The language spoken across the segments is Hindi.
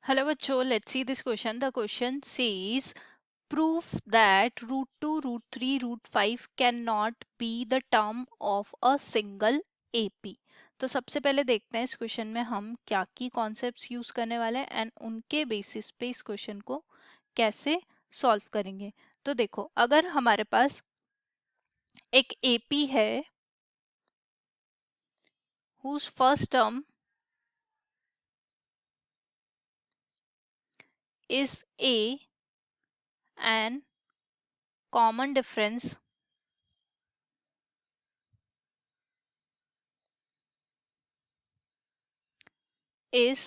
Hello bachcho, let's see this question. The question says proof that root 2, root 3, root 5 cannot be the term of a single AP. तो सबसे पहले देखते हैं इस क्वेश्चन में हम क्या की कॉन्सेप्ट्स यूज करने वाले हैं एंड उनके बेसिस पे इस क्वेश्चन को कैसे सॉल्व करेंगे। तो देखो, अगर हमारे पास एक AP है whose first term is A and common difference is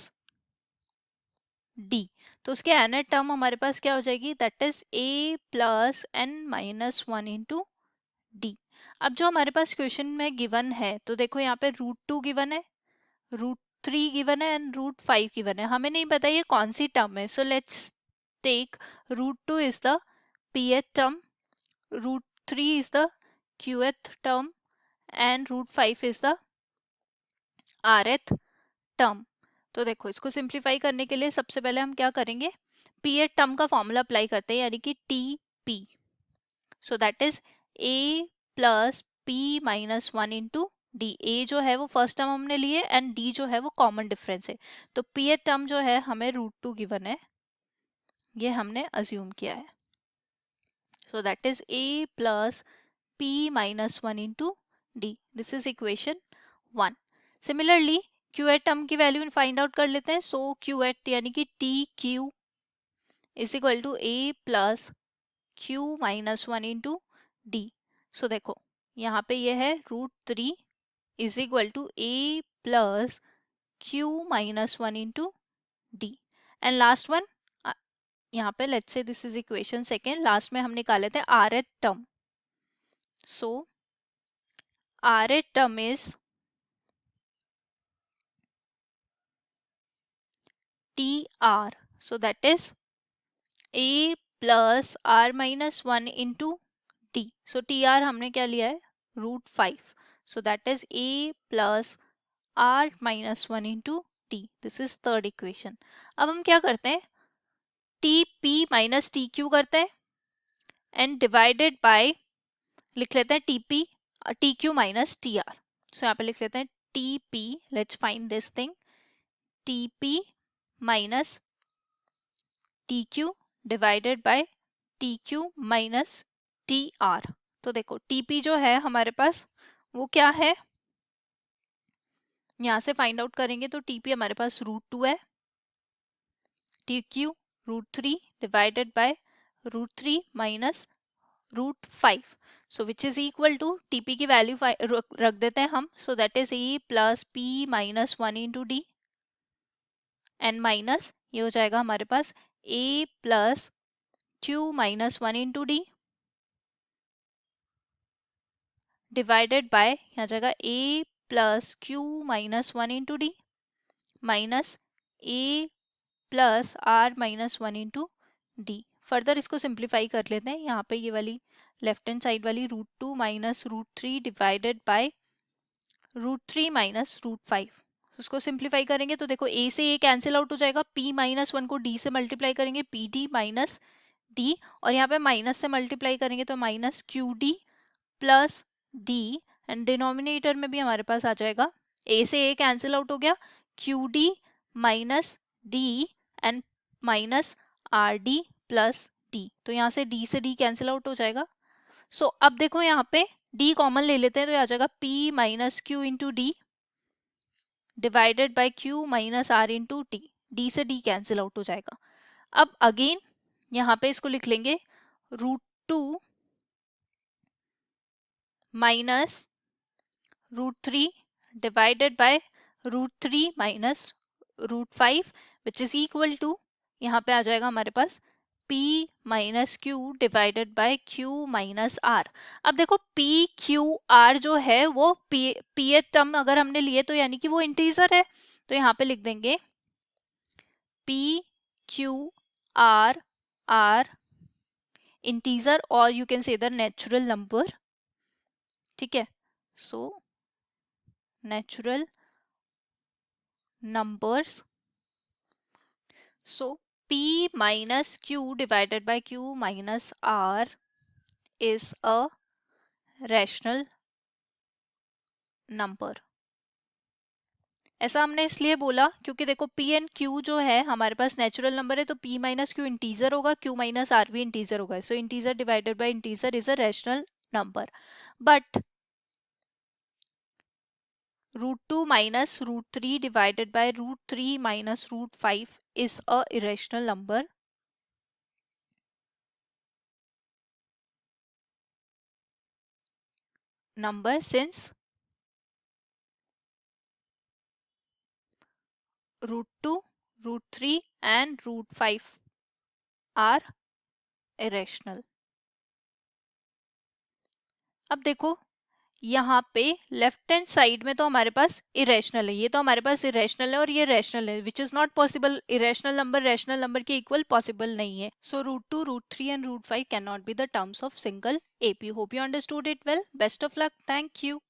D, तो उसके एन टर्म हमारे पास क्या हो जाएगी, that is A plus N minus one into D. अब जो हमारे पास क्वेश्चन में गिवन है, तो देखो यहाँ पे रूट टू गिवन है, रूट थ्री गिवन है एंड रूट फाइव गिवन है। हमें नहीं पता ये कौन सी टर्म है, so let's take root two is the pth term, root three is the qth term and root five is the rth term. तो देखो, इसको सिंप्लीफाई करने के लिए सबसे पहले हम क्या करेंगे, पी ए टर्म का फॉर्मूला अप्लाई करते हैं, यानी कि T P. So that is A plus P minus one into D. A जो है वो फर्स्ट टर्म हमने लिए एंड डी जो है वो कॉमन डिफरेंस है। तो पी ए टर्म जो है हमें रूट टू गिवन है, ये हमने अज्यूम किया है। सो that is A plus p minus 1 into d. This is equation 1. Similarly, q at term की वैल्यू फाइंड आउट कर लेते हैं। सो q at यानी कि t q is equal to a plus q minus one into D. So देखो, यहाँ पे ये है root three is equal to a plus q minus one into D. And last one, यहाँ पे let's say this is equation second, last में हम निकाले थे rth term. So rth term is tr, so that is a plus r minus 1 into t. so tr हमने क्या लिया है, root five, so that is a plus r minus 1 into t. this is third equation. अब हम क्या करते हैं, tp minus tq करते हैं एंड डिवाइडेड बाय लिख लेते हैं टीपी tq minus tr. सो यहाँ पे लिख लेते हैं tp, let's find this thing, tp minus tq divided by tq minus tr. तो देखो tp जो है हमारे पास वो क्या है, यहां से फाइंड आउट करेंगे तो tp हमारे पास रूट टू है, tq root three divided by root three minus root five. So which is equal to tp की वैल्यू रख देते हैं हम, so that is A plus p minus one into D and minus ये हो जाएगा हमारे पास a plus q minus one into D divided by यहाँ जगह a plus Q minus one into D minus a plus R minus one into D. Further इसको सिंप्लीफाई कर लेते हैं, यहाँ पे ये वाली लेफ्ट हैंड साइड वाली root two minus root three divided by root three minus root five. उसको सिंप्लीफाई करेंगे तो देखो a से a कैंसिल आउट हो जाएगा, p माइनस वन को d से मल्टीप्लाई करेंगे पी डी माइनस डी, और यहाँ पे माइनस से मल्टीप्लाई करेंगे तो minus Q D plus D and denominator में भी हमारे पास आ जाएगा, a से a कैंसिल आउट हो गया, Q D minus D and minus R D plus D. तो यहाँ से d से d कैंसिल आउट हो जाएगा। सो अब देखो यहाँ पे d कॉमन ले लेते हैं तो आ जाएगा p minus Q into D divided by Q minus R into T. D से d कैंसिल आउट हो जाएगा। अब अगेन यहाँ पे इसको लिख लेंगे root two minus root three divided by root three minus root five which is equal to, यहाँ पे आ जाएगा हमारे पास p minus Q divided by q minus R. अब देखो p q r जो है वो p टर्म अगर हमने लिए तो यानी कि वो इंटीजर है, तो यहाँ पे लिख देंगे p q r r integer और you can say the natural number, ठीक है। So natural numbers, so p minus q divided by q minus r is a rational number. ऐसा हमने इसलिए बोला क्योंकि देखो p एंड q जो है हमारे पास नेचुरल नंबर है, तो p माइनस क्यू इंटीजर होगा, q माइनस r भी इंटीजर होगा. So integer divided by integer is a rational number. But √2 minus √3 divided by √3 minus √5 is a irrational number since √2, √3 and √5 are irrational. अब देखो यहाँ पे लेफ्ट हैंड साइड में तो हमारे पास इरेशनल है, ये तो हमारे पास इरेशनल है और ये रैशनल है, which is not possible. Irrational number rational number के इक्वल पॉसिबल नहीं है. सो √2, √3 and √5 can not be the terms of single AP. Hope you understood it well. Best of luck. Thank you.